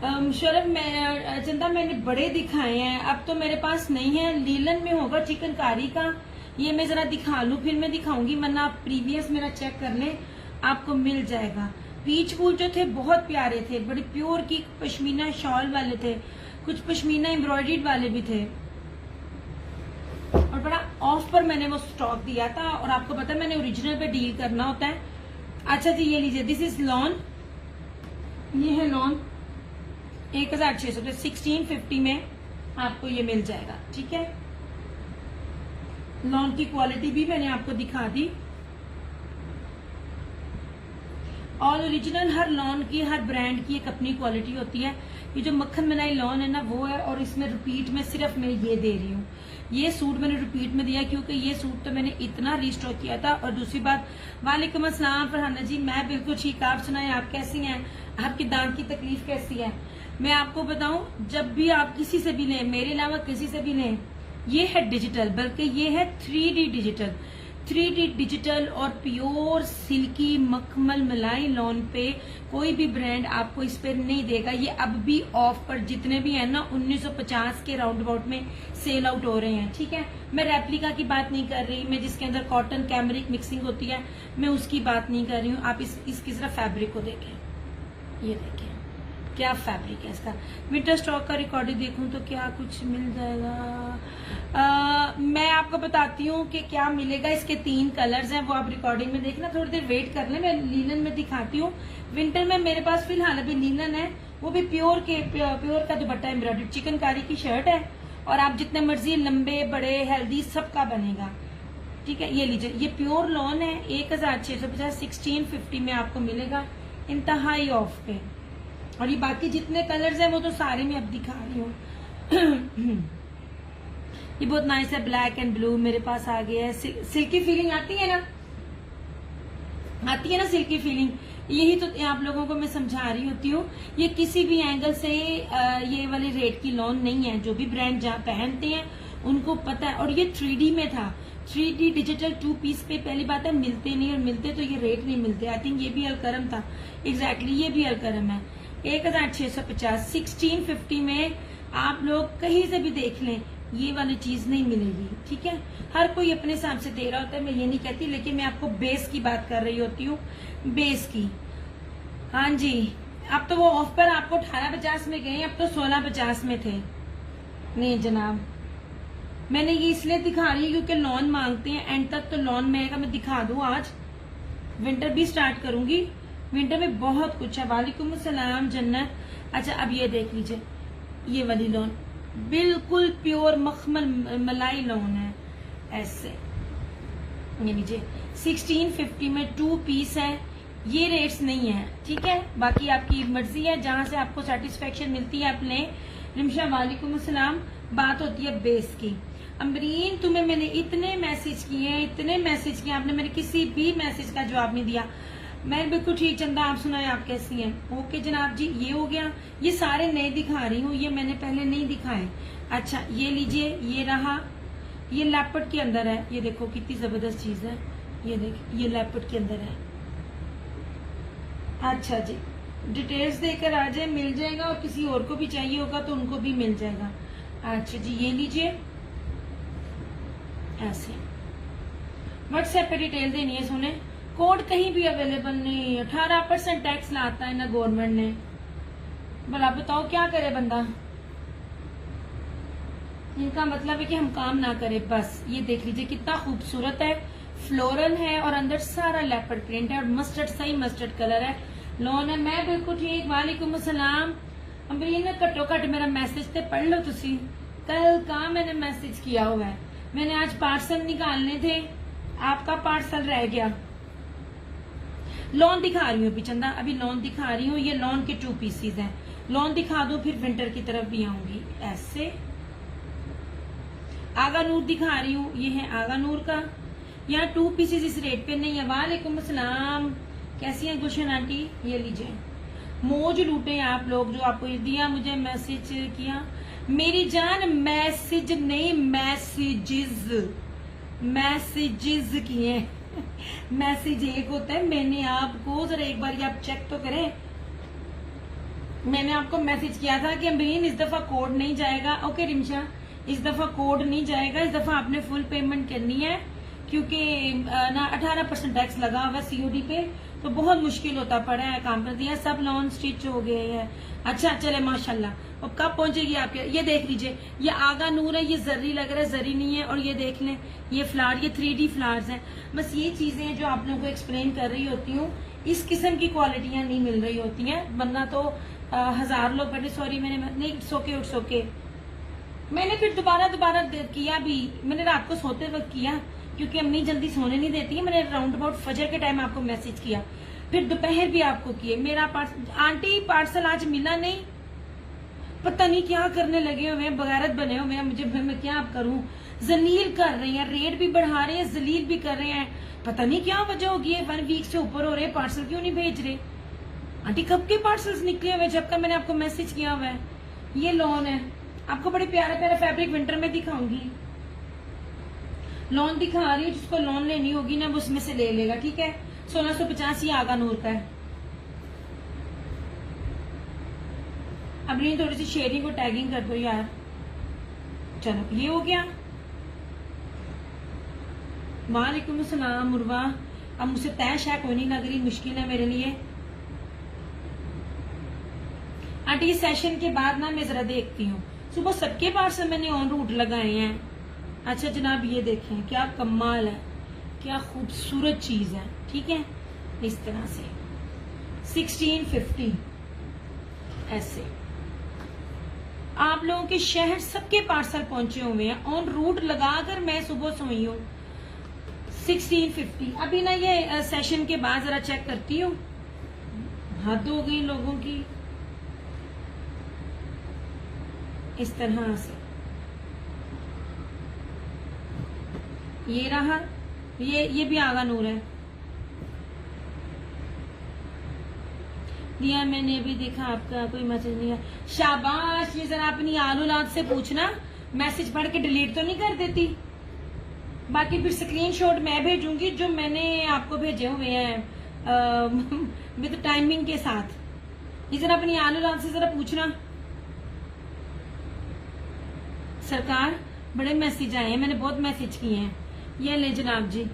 शरफ मैं चंदा मैंने बड़े दिखाए हैं, अब तो मेरे पास नहीं है। लीलन में होगा चिकनकारी का, ये मैं जरा दिखा लूं फिर मैं दिखाऊंगी, वरना आप प्रीवियस मेरा चेक कर लें, आपको मिल जाएगा। पीच फूल जो थे बहुत प्यारे थे, बड़ी प्योर की पश्मीना शॉल वाले थे, कुछ पश्मीना एम्ब्रॉयडर्ड वाले भी थे, और बड़ा ऑफ पर मैंने वो स्टॉक दिया था। और आपको पता है मैंने ओरिजिनल पे डील करना होता है। अच्छा जी, ये लीजिए, दिस इज लॉन, ये है लॉन 1600 तो 1650 में आपको ये मिल जाएगा। ठीक है, लॉन की क्वालिटी भी मैंने आपको दिखा दी। ऑल ओरिजिनल, हर लॉन की, हर ब्रांड की एक अपनी क्वालिटी होती है। ये जो मक्खन बनाई लॉन है ना वो है, और इसमें रिपीट में सिर्फ मैं ये दे रही हूँ। ये सूट मैंने रिपीट में दिया क्योंकि ये सूट तो मैंने इतना रीस्टॉक किया था। और दूसरी बात, वालेकुम अस्सलाम फरहाना जी, मैं बिल्कुल ठीक, आप सुनाएं, आप कैसी हैं, आपकी दांत की तकलीफ कैसी है? मैं आपको बताऊं, जब भी आप किसी से भी लें, मेरे अलावा किसी से भी लें, ये है डिजिटल, बल्कि ये है 3D डिजिटल, 3D डिजिटल और प्योर सिल्की मखमल मलाई लॉन पे कोई भी ब्रांड आपको इस पे नहीं देगा। ये अब भी ऑफ पर जितने भी हैं ना 1950 के राउंड अबाउट में सेल आउट हो रहे हैं। ठीक है, मैं रेप्लिका की बात नहीं कर रही, मैं जिसके अंदर कॉटन कैमरिक मिक्सिंग होती है मैं उसकी बात नहीं कर रही हूँ। आप इसकी तरह फैब्रिक को देखें, ये देखें क्या फैब्रिक है इसका। विंटर स्टॉक का रिकॉर्डिंग देखूं तो क्या कुछ मिल जाएगा? मैं आपको बताती हूँ कि क्या मिलेगा। इसके 3 कलर्स हैं, वो आप रिकॉर्डिंग में देखना, थोड़ी देर वेट कर लें, मैं लीलन में दिखाती हूँ। विंटर में मेरे पास फिलहाल अभी लीलन है, वो भी प्योर का दुपट्टा एम्ब्रॉयडर्ड चिकनकारी की शर्ट है, और आप जितने मर्जी लंबे बड़े हेल्दी सबका बनेगा। ठीक है, ये लीजिए, ये प्योर लॉन है, 1650 1650 में आपको मिलेगा इंतहाई ऑफ पे। और ये बाकी जितने कलर्स हैं वो तो सारे मैं अब दिखा रही हूँ। ये बहुत नाइस है, ब्लैक एंड ब्लू मेरे पास आ गया है। सिल्की फीलिंग आती है ना, सिल्की फीलिंग, यही तो आप लोगों को मैं समझा रही होती हूँ। ये किसी भी एंगल से ये वाले रेट की लॉन नहीं है, जो भी ब्रांड जहाँ पहनते हैं उनको पता है। और ये 3D में था, 3D डिजिटल 2 पीस पे पहली बात है मिलते नहीं, और मिलते तो ये रेट नहीं मिलते। आई थिंक ये भी अलकरम था, एग्जैक्टली ये भी अलकरम है। 1650 1650 में आप लोग कहीं से भी देख लें, ये वाली चीज नहीं मिलेगी। ठीक है, हर कोई अपने हिसाब से दे रहा होता है, मैं ये नहीं कहती, लेकिन मैं आपको बेस की बात कर रही होती हूँ, बेस की। हाँ जी, अब तो वो ऑफ पर आपको 1850 में गए, अब तो 1650 में थे। नहीं जनाब, मैंने ये इसलिए दिखा रही हूँ क्योंकि लॉन मांगते हैं, एंड तक तो लॉन में आएगा। मैं दिखा दूं, आज विंटर भी स्टार्ट करूंगी, विंटर में बहुत कुछ है। वालेकुम सलाम जन्नत। अच्छा, अब ये देख लीजिए, ये वाली लॉन बिल्कुल प्योर मखमल मलाई लॉन है, ऐसे ये लीजिए 1650 में 2 पीस है। ये रेट्स नहीं है, ठीक है, बाकी आपकी मर्जी है, जहां से आपको सेटिस्फेक्शन मिलती है आप लें। रिमशा वालेकुम सलाम। बात होती है बेस की। अमरीन, तुम्हें मैंने इतने मैसेज किए, आपने मेरे किसी भी मैसेज का जवाब नहीं दिया। मैं बिल्कुल ठीक चंदा, आप सुनाए, आप कैसी हैं? ओके जनाब जी, ये हो गया। ये सारे नए दिखा रही हूँ, ये मैंने पहले नहीं दिखाए। अच्छा, ये लीजिए, ये रहा, ये लैपट के अंदर है, ये देखो कितनी जबरदस्त चीज है, ये देखिए, ये लैपट के अंदर है। अच्छा जी, डिटेल्स देकर आ जाए, मिल जाएगा, और किसी और को भी चाहिए होगा तो उनको भी मिल जाएगा। अच्छा जी, ये लीजिए, ऐसे व्हाट्सएप पे डिटेल देनी है। सुने, कोड कहीं भी अवेलेबल नहीं, 18% टैक्स लाता है ना गवर्नमेंट ने। भला बताओ क्या करे बंदा, इनका मतलब है कि हम काम ना करें बस। ये देख लीजिए कितना खूबसूरत है, फ्लोरल है, और अंदर सारा लेपर्ड प्रिंट है, और मस्टर्ड, सही मस्टर्ड कलर है, लॉन है। मैं बिल्कुल ठीक, वालेकुम अस्सलाम। अमरीन, घट्टो घट मेरा मैसेज ते पढ़ लो तुसी, कल का मैंने मैसेज किया हुआ है। मैंने आज पार्सल निकालने थे, आपका पार्सल रह गया। लॉन दिखा रही हूँ अभी चंदा, अभी लॉन दिखा रही हूँ। ये लॉन के 2 पीसीज हैं, लॉन दिखा दो, फिर विंटर की तरफ भी आऊंगी। ऐसे आगा नूर दिखा रही हूँ, ये है आगा नूर का। यहाँ 2 पीसेज इस रेट पे नहीं है। वालेकुम अस्सलाम, कैसी हैं गुलशन आंटी? ये लीजिए, मौज लूटे आप लोग, जो आपको दिया, मुझे मैसेज किया। मेरी जान, मैसेज नहीं, मैसेजेस किए। मैसेज एक होता है, मैंने आपको, जरा एक बार आप चेक तो करें, मैंने आपको मैसेज किया था कि अमरीन इस दफा कोड नहीं जाएगा। ओके रिमशा, इस दफा कोड नहीं जाएगा, इस दफा आपने फुल पेमेंट करनी है, क्योंकि ना 18% टैक्स लगा हुआ सीओडी पे, तो बहुत मुश्किल होता पड़ा है काम कर दिया, सब लोन स्टिच हो गए हैं। अच्छा चले माशाल्लाह। अब कब पहुंचेगी आपके? ये देख लीजिए, ये आगा नूर है, ये जर्री लग रहा है, जर्री नहीं है। और ये देख लें, ये फ्लावर, ये 3D फ्लावर्स हैं। बस ये चीजें हैं जो आप लोगों को एक्सप्लेन कर रही होती हूँ। इस किस्म की क्वालिटियां नहीं मिल रही होती हैं, वरना तो 1000 लोग बैठे। सॉरी मैंने नहीं, इट्स ओके। मैंने फिर दोबारा किया भी, मैंने रात को सोते वक्त किया, क्योंकि अम्मी जल्दी सोने नहीं देती है। मैंने राउंड अबाउट फजर के टाइम आपको मैसेज किया, फिर दोपहर भी आपको किए। मेरा आंटी पार्सल आज मिला नहीं, पता नहीं क्या करने लगे हुए हैं, बगैरत बने हुए हैं। मुझे मैं क्या आप करूं, जलील कर रहे हैं, रेट भी बढ़ा रहे हैं, जलील भी कर रहे हैं। पता नहीं क्या वजह होगी है, 1 वीक से ऊपर हो रहे हैं, पार्सल क्यों नहीं भेज रहे? आंटी कब के पार्सल्स निकले हुए, जब का मैंने आपको मैसेज किया हुआ है। ये लॉन है, आपको बड़े प्यारा प्यारा फैब्रिक विंटर में दिखाऊंगी। लॉन दिखा रही है, जिसको लॉन लेनी होगी ना वो उसमें से ले लेगा, ठीक है। 1650 ये आगा नूर का है। अब नहीं, थोड़ी सी शेयरिंग को टैगिंग कर दो यार। चलो ये हो गया। वालेकुम अस्सलाम मुरवा। अब मुझसे तय शाय कोई नहीं लग रही, मुश्किल है मेरे लिए। आंटी सेशन के बाद ना मैं जरा देखती हूँ, सुबह सबके पार्सल मैंने ऑन रूट लगाए हैं। अच्छा जनाब ये देखें, क्या कमाल है, क्या खूबसूरत चीज है, ठीक है। इस तरह से 1650 ऐसे आप लोगों के शहर सबके पार्सल पहुंचे हुए हैं, ऑन रूट लगाकर मैं सुबह सोई हूँ। 1650। अभी ना ये सेशन के बाद जरा चेक करती हूँ, हद हो गई लोगों की। इस तरह से ये रहा, ये भी आगा नूर है। दिया मैंने अभी देखा, आपका कोई मैसेज नहीं है। शाबाश, ये जरा अपनी आलूलाद से पूछना, मैसेज पढ़ के डिलीट तो नहीं कर देती। बाकी फिर स्क्रीनशॉट मैं भेजूंगी जो मैंने आपको भेजे हुए हैं विद टाइमिंग के साथ। ये जरा अपनी आलूलाद से जरा पूछना। सरकार बड़े मैसेज आए हैं, मैंने बहुत मैसेज किए हैं। ये ले जनाब जी,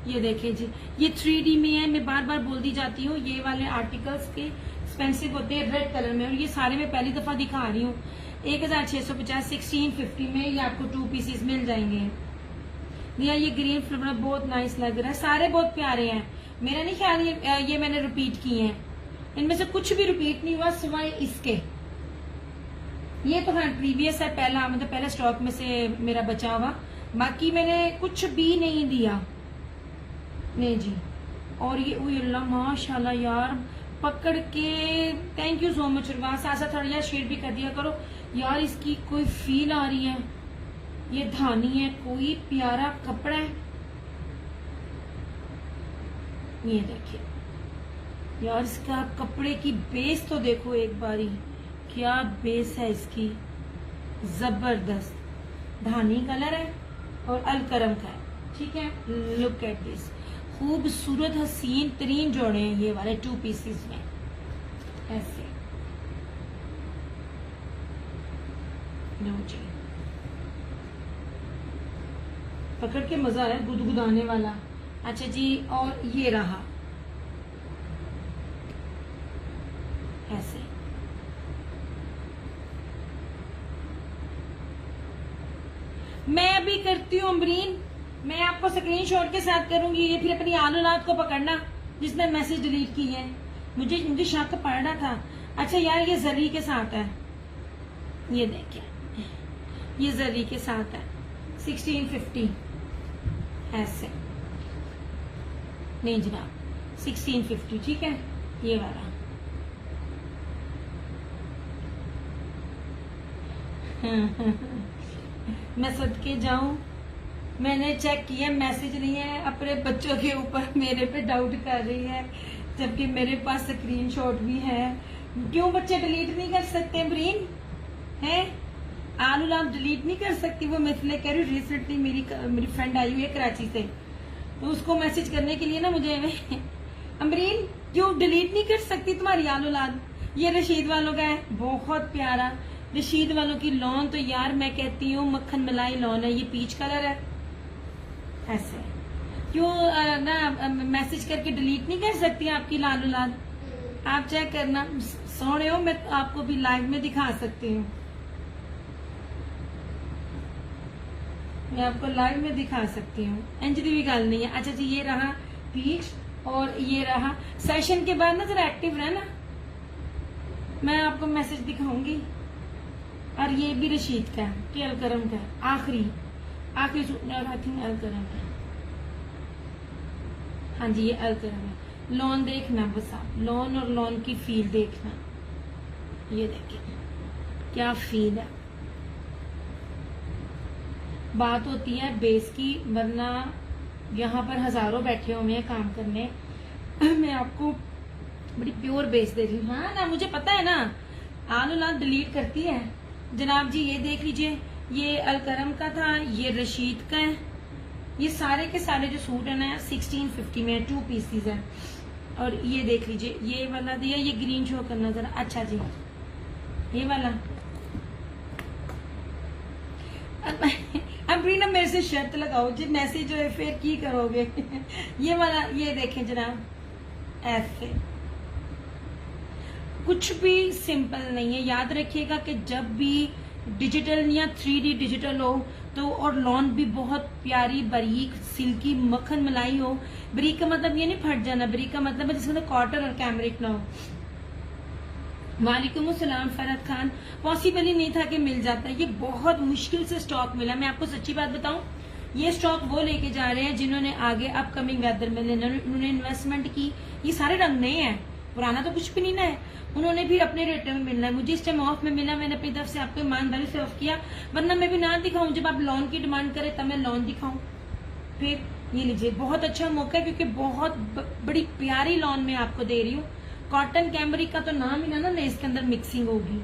ये देखें जी, ये 3D में है। मैं बार बार बोल दी जाती हूँ, ये वाले आर्टिकल्स के एक्सपेंसिव होते हैं रेड कलर में, और ये सारे मैं पहली दफा दिखा रही हूँ। 1650 1650 में ये आपको 2 पीसेस मिल जाएंगे। ये ग्रीन फ्लावर बहुत नाइस लग रहा है, सारे बहुत प्यारे हैं। मेरा नहीं ख्याल ये मैंने रिपीट किए हैं, इनमें से कुछ भी रिपीट नहीं हुआ सिवाय इसके। ये तो हाँ प्रीवियस है, पहला मतलब पहले स्टॉक में से मेरा बचा हुआ, बाकी मैंने कुछ भी नहीं दिया नहीं जी। और ये अल्लाह माशाल्लाह यार, पकड़ के थैंक यू सो मच। साथ थोड़ा यार शेयर भी कर दिया करो यार, इसकी कोई फील आ रही है। ये धानी है, कोई प्यारा कपड़ा है। ये देखिए यार, इसका कपड़े की बेस तो देखो एक बारी, क्या बेस है इसकी, जबरदस्त धानी कलर है और अलकरम का है, ठीक है। लुक एट दिस, खूबसूरत हसीन तरीन जोड़े हैं ये वाले 2 पीसेस में ऐसे। लो जी, पकड़ के मजा है, गुदगुदाने वाला। अच्छा जी, और ये रहा ऐसे। मैं अभी करती हूँ अमरीन, मैं आपको स्क्रीनशॉट के साथ करूंगी। ये फिर अपनी आलूलाद को पकड़ना जिसने मैसेज डिलीट की है। मुझे शक पड़ रहा था। अच्छा यार, ये जरी के साथ है, ये देखिए, ये जरी के साथ है 1650 ऐसे। नहीं जनाब 1650, ठीक है। ये वाला मैं सदके जाऊं, मैंने चेक किया मैसेज नहीं है। अपने बच्चों के ऊपर मेरे पे डाउट कर रही है, जबकि मेरे पास स्क्रीनशॉट भी है। क्यों बच्चे डिलीट नहीं कर सकते ब्रीन है? आलूलाद डिलीट नहीं कर सकती वो? मैं इसलिए कह रही हूँ, रिसेंटली मेरी फ्रेंड आई हुई है कराची से, तो उसको मैसेज करने के लिए ना मुझे अमरीन क्यों डिलीट नहीं कर सकती तुम्हारी आलूलाद? ये रशीद वालों का है, बहुत प्यारा। रशीद वालों की लॉन तो यार मैं कहती हूँ मक्खन मलाई लॉन है। ये पीच कलर है, ऐसे क्यों ना मैसेज करके डिलीट नहीं कर सकती आपकी लाल लाल? आप चेक करना, सोने हो, मैं आपको भी लाइव में दिखा सकती हूँ, मैं आपको लाइव में दिखा सकती हूँ। अंजलि भी गल नहीं है। अच्छा जी, ये रहा पीच और ये रहा। सेशन के बाद ना जरा एक्टिव रहना, मैं आपको मैसेज दिखाऊंगी। और ये भी रशीद का है कि अलकरम का है, आखिरी सूट आई थिंक अलकरम का। हाँ जी, ये अलकरम है। लॉन देखना बस आप, लॉन और लॉन की फील देखना। ये देखिए क्या फील है। बात होती है बेस की, वरना यहाँ पर हजारों बैठे हुए हैं काम करने। मैं आपको बड़ी प्योर बेस दे रही हूँ। हाँ ना, मुझे पता है ना, आलू लाल डिलीट करती है। जनाब जी ये देख लीजिए, ये अलकरम का था, ये रशीद का है। ये सारे के सारे जो सूट है ना 1650 में 2 पीसीज है। और ये देख लीजिए, ये वाला दिया, ये ग्रीन शो करना जरा। अच्छा जी, ये वाला अब ना मेरे से शर्त लगाओ जी, मैसेज जो है फिर की करोगे। ये वाला, ये देखें जनाब, ऐसे कुछ भी सिंपल नहीं है। याद रखिएगा कि जब भी डिजिटल या 3D डिजिटल हो तो, और लॉन भी बहुत प्यारी बारीक सिल्की मक्खन मलाई हो। बारीक का मतलब ये नहीं फट जाना, बारीक का मतलब है जिसमें कॉटन और कैमरिक ना हो। वालेकुम अस्सलाम फरहत खान, पॉसिबल ही नहीं था कि मिल जाता। ये बहुत मुश्किल से स्टॉक मिला। मैं आपको सच्ची बात बताऊं, ये स्टॉक वो लेके जा रहे हैं जिन्होंने आगे अपकमिंग वेदर में लेना, उन्होंने इन्वेस्टमेंट की। ये सारे रंग नए हैं, पुराना तो कुछ भी नहीं ना है। उन्होंने भी अपने रेट में मिलना है। मुझे इस टाइम ऑफ में मिला, मैंने अपनी तरफ से आपको ईमानदारी से ऑफ किया, वरना मैं भी ना दिखाऊं। जब आप लॉन की डिमांड करें तब मैं लॉन दिखाऊं। फिर ये लीजिए, बहुत अच्छा मौका है क्योंकि बहुत बड़ी प्यारी लॉन में आपको दे रही हूँ। कॉटन कैमरिक का तो नाम ही ना लेस के अंदर मिक्सिंग होगी।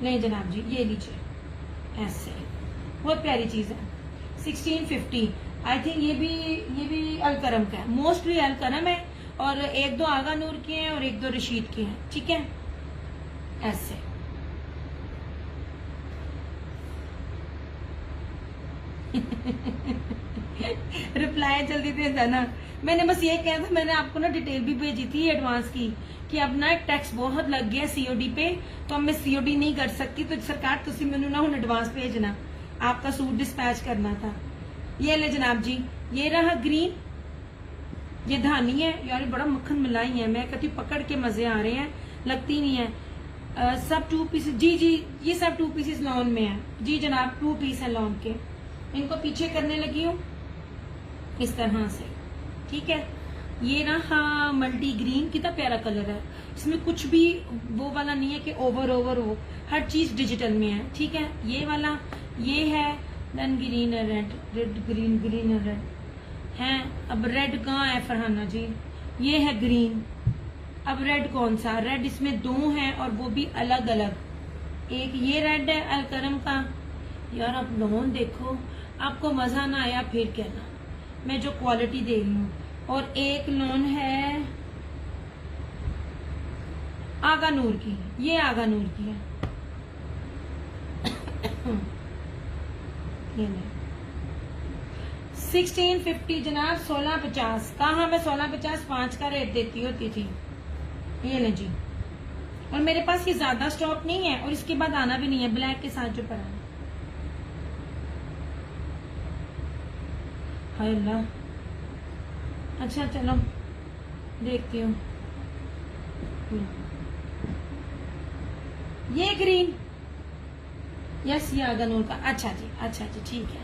नहीं जनाब जी, ये लीजिए, ऐसे बहुत प्यारी चीज है। 1650 आई थिंक ये भी अलकरम का है, मोस्टली अलकरम है। और 1-2 आगा नूर के हैं और 1-2 रशीद के हैं, ठीक है। ऐसे रिप्लाई जल्दी दे देना। मैंने बस ये कहा था, मैंने आपको ना डिटेल भी भेजी थी एडवांस की कि अब ना टैक्स बहुत लग गया सीओडी पे, तो अब मैं सीओडी नहीं कर सकती। तो सरकार तुसी मैनू ना हुण एडवांस भेजना, आपका सूट डिस्पैच करना था। ये ले जनाब जी, ये रहा ग्रीन, ये धानी है यार, बड़ा मक्खन मलाई है। मैं कहती पकड़ के मजे आ रहे हैं, लगती नहीं है। सब 2 पीसेस जी, ये सब 2 पीसेस लॉन में है जी जनाब, 2 पीस है लॉन के। इनको पीछे करने लगी हूँ इस तरह से, ठीक है। ये रहा मल्टी ग्रीन, कितना प्यारा कलर है। इसमें कुछ भी वो वाला नहीं है कि ओवर हो, हर चीज डिजिटल में है, ठीक है। ये वाला ये है, देन ग्रीन है, रेड ग्रीन है, रेड है। अब रेड कहाँ है फरहाना जी? ये है ग्रीन। अब रेड कौन सा? रेड इसमें 2 हैं और वो भी अलग अलग। एक ये रेड है अलकरम का। यार आप लॉन देखो, आपको मजा ना आया फिर कहना, मैं जो क्वालिटी दे रही हूँ। और एक लॉन है आगा नूर की, ये आगा नूर की है। ये 1650 जनाब, 1650। कहा मैं 1650 5 का रेट देती होती थी। ये ले जी, और मेरे पास ये ज्यादा स्टॉक नहीं है और इसके बाद आना भी नहीं है, ब्लैक के साथ जो पड़ा है। हाय अल्लाह, अच्छा चलो देखती हूँ। ये ग्रीन, यस ये आगा नूर का। अच्छा जी ठीक है,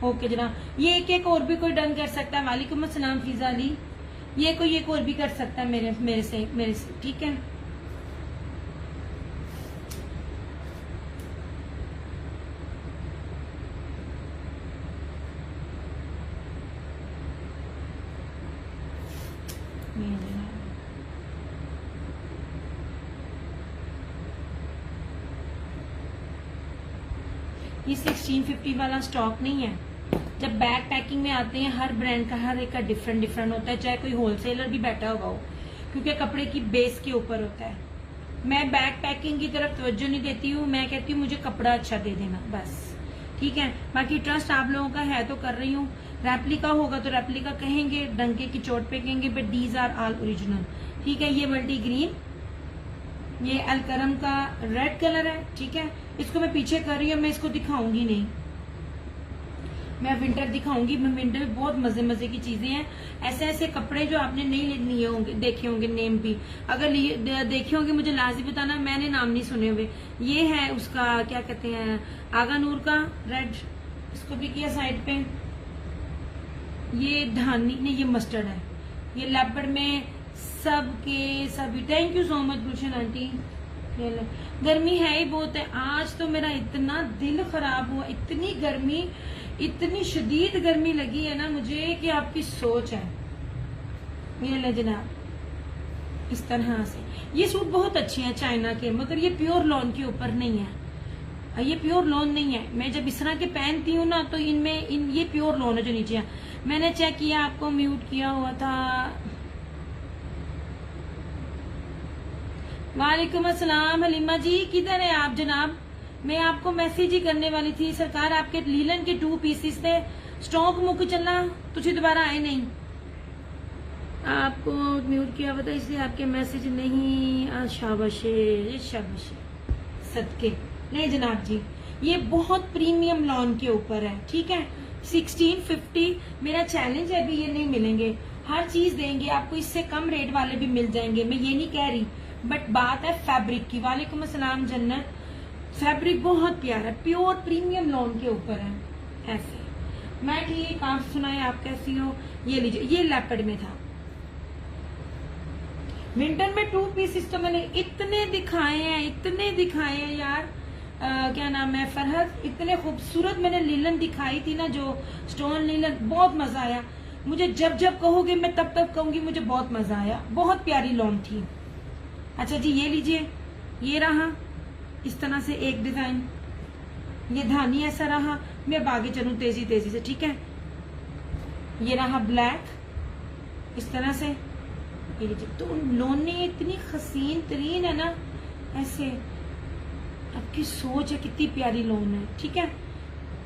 ओके जनाब। ये एक और भी कोई डन कर सकता है। वालेकुम अस्सलाम फिजा अली। ये कोई एक और भी कर सकता है मेरे से, ठीक है। ये 1650 वाला स्टॉक नहीं है। जब बैग पैकिंग में आते हैं, हर ब्रांड का हर एक का डिफरेंट होता है, चाहे कोई होलसेलर भी बैठा होगा हो, क्योंकि कपड़े की बेस के ऊपर होता है। मैं बैक पैकिंग की तरफ तवज्जो नहीं देती हूँ, मैं कहती हूँ मुझे कपड़ा अच्छा दे देना बस, ठीक है। बाकी ट्रस्ट आप लोगों का है तो कर रही हूँ। रेप्लिका होगा तो रेप्लिका कहेंगे, डंके की चोट पे कहेंगे, but these are all original, ठीक है। ये मल्टी ग्रीन, ये अलकरम का रेड कलर है, ठीक है। इसको मैं पीछे कर रही हूँ, मैं इसको दिखाऊंगी नहीं, मैं विंटर दिखाऊंगी। मैं विंटर में बहुत मजे मजे की चीजें हैं, ऐसे ऐसे कपड़े जो आपने नहीं लिए होंगे, देखे होंगे नेम भी, अगर देखे होंगे मुझे लाजमी बताना, मैंने नाम नहीं सुने हुए। ये है उसका क्या कहते हैं, आगा नूर का रेड, इसको भी किया साइड पे। ये धानी नहीं, ये मस्टर्ड है, ये लेपर्ड में सबके सभी। Thank you so much Gulshan aunty. गर्मी है ही बहुत है, आज तो मेरा इतना दिल खराब हुआ, इतनी गर्मी, इतनी शदीद गर्मी लगी है ना मुझे कि आपकी सोच है। ये ले जनाब, इस तरह से ये सूट बहुत अच्छे हैं चाइना के, मगर ये प्योर लॉन के ऊपर नहीं है, ये प्योर लॉन नहीं है। मैं जब इस तरह के पहनती हूँ ना तो इनमें ये प्योर लॉन है जो नीचे है। मैंने चेक किया, आपको म्यूट किया हुआ था। वालेकुम अस्सलाम हलीमा जी, किधर है आप जनाब? मैं आपको मैसेज ही करने वाली थी सरकार, आपके लीलन के 2 पीसेस थे, स्टॉक मुक चला, तुझे दोबारा आए नहीं, आपको म्यूट किया हुआ था इसलिए आपके मैसेज नहीं। शाबाशे शाबाशे सदके। नहीं जनाब जी, ये बहुत प्रीमियम लॉन के ऊपर है, ठीक है। 1650 मेरा चैलेंज है, अभी ये नहीं मिलेंगे, हर चीज देंगे आपको, इससे कम रेट वाले भी मिल जाएंगे, मैं ये नहीं कह रही, बट बात है फैब्रिक की। वालेकुम अस्सलाम जन्नत, फैब्रिक बहुत प्यारा, प्योर प्रीमियम लॉन के ऊपर है ऐसे। मैं ठीक, आप सुनाए आप कैसी हो? ये लीजिए, ये लेपर्ड में था। विंटर में 2 पीसेस तो मैंने इतने दिखाए हैं, इतने दिखाए हैं यार। क्या नाम है फरहद, इतने खूबसूरत मैंने लीलन दिखाई थी ना, जो स्टोन लीलन, बहुत मजा आया मुझे। जब जब कहोगे मैं तब तब कहूंगी मुझे बहुत मजा आया, बहुत प्यारी लॉन थी। अच्छा जी, ये लीजिए, ये रहा इस तरह से एक डिजाइन, ये धानी ऐसा रहा। मैं अब आगे चलूं तेजी तेजी से, ठीक है। ये रहा ब्लैक इस तरह से, ये लीजिए। तो लोने इतनी हसीन तरीन है ना ऐसे, आपकी सोच है कितनी प्यारी लोन है, ठीक है।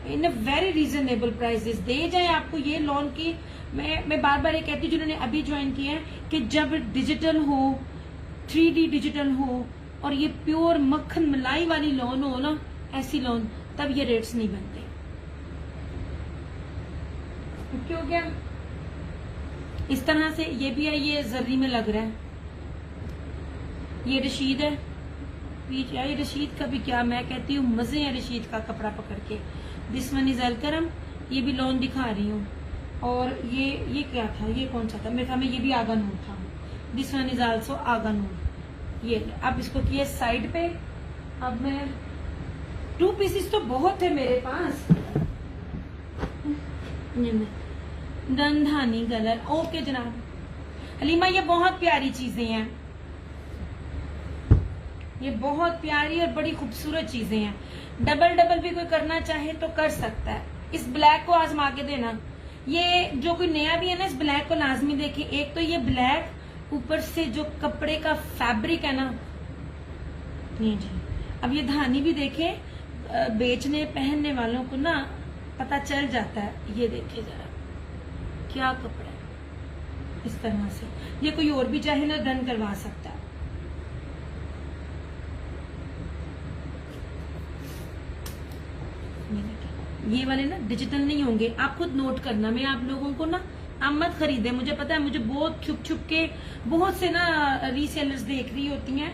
इन अ वेरी रीजनेबल प्राइसेस दे जाए आपको ये लोन की। मैं बार बार ये कहती हूँ जिन्होंने अभी ज्वाइन किया है कि जब डिजिटल हो, 3D डिजिटल हो और ये प्योर मक्खन मलाई वाली लोन हो ना, ऐसी लोन, तब ये रेट्स नहीं बनते। क्यों क्या इस तरह से ये भी है, ये जर्री में लग रहा है, ये रशीद है पीछे। ये रशीद का भी क्या, मैं कहती हूँ मजे हैं रशीद का कपड़ा पकड़ के। दिस वन इज अलकरम, ये भी लोन दिखा रही हूँ। और ये क्या था, ये कौन सा था, मेरे ख्याल में ये भी आगा नूर था। दिस वन इज आल्सो आगा नूर। ये अब इसको किए साइड पे। अब मैं 2 पीसेस तो बहुत है मेरे पास। गंधानी कलर, ओके जनाब। हलीमा ये बहुत प्यारी चीजें हैं, ये बहुत प्यारी और बड़ी खूबसूरत चीजें हैं। डबल डबल भी कोई करना चाहे तो कर सकता है। इस ब्लैक को आजमा के देना, ये जो कोई नया भी है ना, इस ब्लैक को लाजमी देखे। एक तो ये ब्लैक, ऊपर से जो कपड़े का फैब्रिक है ना, ये जी। अब ये धानी भी देखे, बेचने पहनने वालों को ना पता चल जाता है। ये देखे जरा क्या कपड़ा है, इस तरह से। ये कोई और भी चाहे ना डन करवा सकता है। ये वाले ना डिजिटल नहीं होंगे, आप खुद नोट करना। मैं आप लोगों को ना, आप मत खरीदे, मुझे पता है, मुझे बहुत छुप छुप के बहुत से ना रीसेलर्स देख रही होती हैं,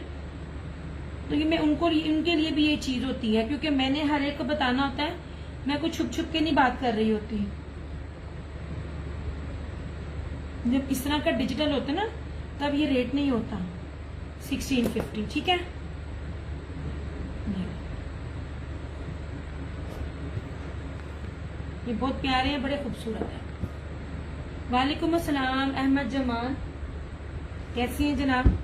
तो ये मैं उनके लिए भी ये चीज होती है, क्योंकि मैंने हर एक को बताना होता है। मैं कुछ छुप छुप के नहीं बात कर रही होती। जब इस तरह का डिजिटल होता है ना, तब ये रेट नहीं होता 1650, ठीक है। ये बहुत प्यारे हैं, बड़े खूबसूरत है। वालेकुम अस्सलाम अहमद जमान, कैसी हैं जनाब?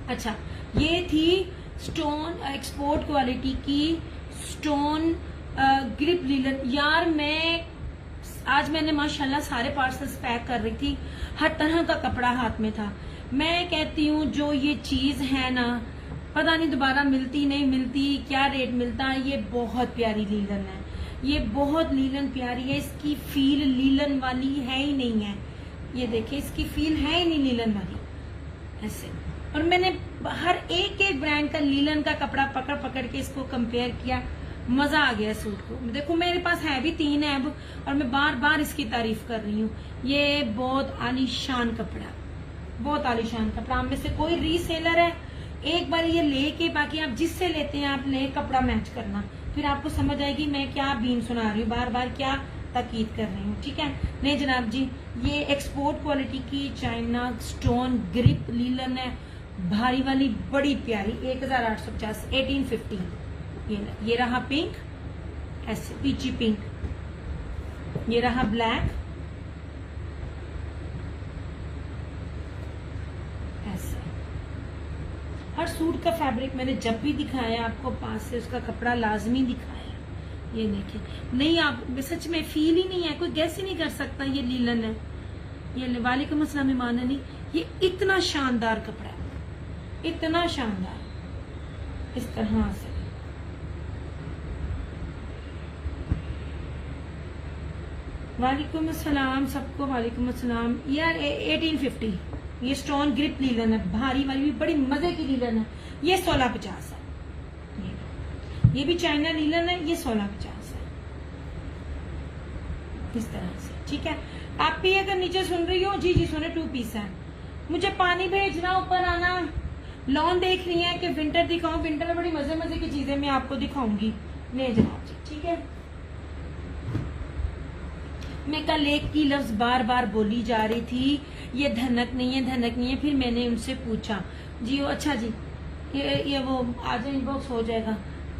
अच्छा, ये थी स्टोन एक्सपोर्ट क्वालिटी की स्टोन ग्रिप लीलन। यार आज मैंने माशाल्लाह सारे पार्सल्स पैक कर रही थी, हर तरह का कपड़ा हाथ में था। मैं कहती हूँ जो ये चीज है ना, पता नहीं दोबारा मिलती नहीं मिलती, क्या रेट मिलता। ये बहुत प्यारी लीलन है, ये बहुत लीलन प्यारी है। इसकी फील लीलन वाली है ही नहीं है। ये देखिए इसकी फील है ही नहीं लीलन वाली ऐसे। और मैंने हर एक एक ब्रांड का लीलन का कपड़ा पकड़ पकड़ के इसको कंपेयर किया, मजा आ गया सूट को। देखो मेरे पास है भी 3 है अब, और मैं बार बार इसकी तारीफ कर रही हूँ। ये बहुत आलीशान कपड़ा, बहुत आलीशान कपड़ा। आप में से कोई रीसेलर है, एक बार ये लेके, बाकी आप जिससे लेते हैं आप ले, कपड़ा मैच करना, फिर आपको समझ आएगी मैं क्या बीन सुना रही हूँ, बार बार क्या ताकीद कर रही हूँ। ठीक है, नहीं जनाब जी, ये एक्सपोर्ट क्वालिटी की चाइना स्टोन ग्रिप लीलन है, भारी वाली, बड़ी प्यारी। 1850, 1850। ये रहा पिंक, ऐसे पीची पिंक। ये रहा ब्लैक, ऐसे। हर सूट का फैब्रिक मैंने जब भी दिखाया आपको पास से, उसका कपड़ा लाजमी दिखाया। ये देखिए, नहीं आप सच में फील ही नहीं है, कोई गैस ही नहीं कर सकता ये लीलन है। ये वालेकुम अस्सलाम ईमान अली। ये इतना शानदार कपड़ा है, इतना शानदार, इस तरह से। वालेकुम अस्सलाम सबको, वालेकुम अस्सलाम। यार 1850, ये स्टोन ग्रिप लीलन है, भारी वाली भी, बड़ी मजे की लीलन है। ये 1650 है। ये भी चाइना लीलन है, ये 1650 है, इस तरह से। ठीक है, आप भी अगर नीचे सुन रही हो, जी जी सुने, 2 पीस है। मुझे पानी भेजना, ऊपर आना। लॉन देख रही है कि विंटर दिखाऊं? विंटर में बड़ी मजे मजे की चीजें मैं आपको दिखाऊंगी। ले जनाब जी, ठीक है। मैं कल एक की लफ्ज बार बार बोली जा रही थी, ये धनक नहीं है, धनक नहीं है। फिर मैंने उनसे पूछा, जी वो अच्छा जी, ये वो आज इनबॉक्स हो जाएगा।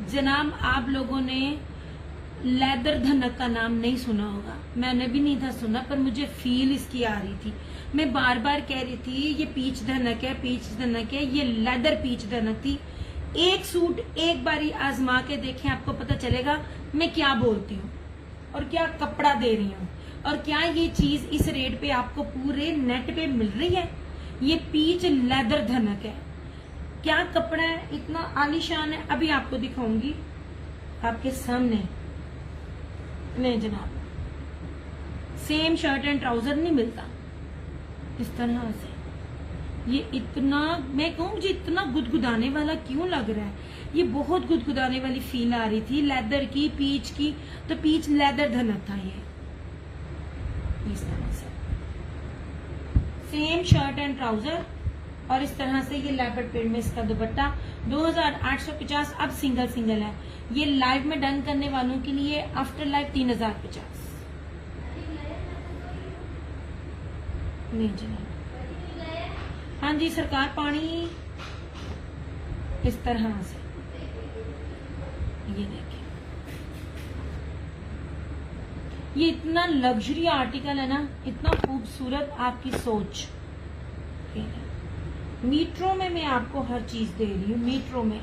जनाब आप लोगों ने लेदर धनक का नाम नहीं सुना होगा, मैंने भी नहीं था सुना, पर मुझे फील इसकी आ रही थी। मैं बार बार कह रही थी ये पीच धनक है, पीच धनक है। ये लेदर पीच धनक थी। एक सूट एक बारी आजमा के देखें, आपको पता चलेगा मैं क्या बोलती हूँ और क्या कपड़ा दे रही हूँ, और क्या ये चीज इस रेट पे आपको पूरे नेट पे मिल रही है। ये पीच लेदर धनक है, क्या कपड़ा है, इतना आलीशान है। अभी आपको दिखाऊंगी आपके सामने। नहीं जनाब, सेम शर्ट एंड ट्राउजर नहीं मिलता इस तरह से। ये इतना, मैं कहूँ मुझे इतना गुदगुदाने वाला क्यों लग रहा है। ये बहुत गुदगुदाने वाली फील आ रही थी, लेदर की, पीच की। तो पीच लेदर धनक था ये, इस तरह से। सेम शर्ट एंड ट्राउजर, और इस तरह से ये लेपर्ड प्रिंट में इसका दुपट्टा। 2850 अब सिंगल सिंगल है। ये लाइव में डन करने वालों के लिए आफ्टर लाइव 3050। नहीं जी, हाँ जी सरकार, पानी इस तरह से। ये देखिए, ये इतना लग्जरी आर्टिकल है ना, इतना खूबसूरत, आपकी सोच। मीटरों में मैं आपको हर चीज दे रही हूँ, मीटरों में।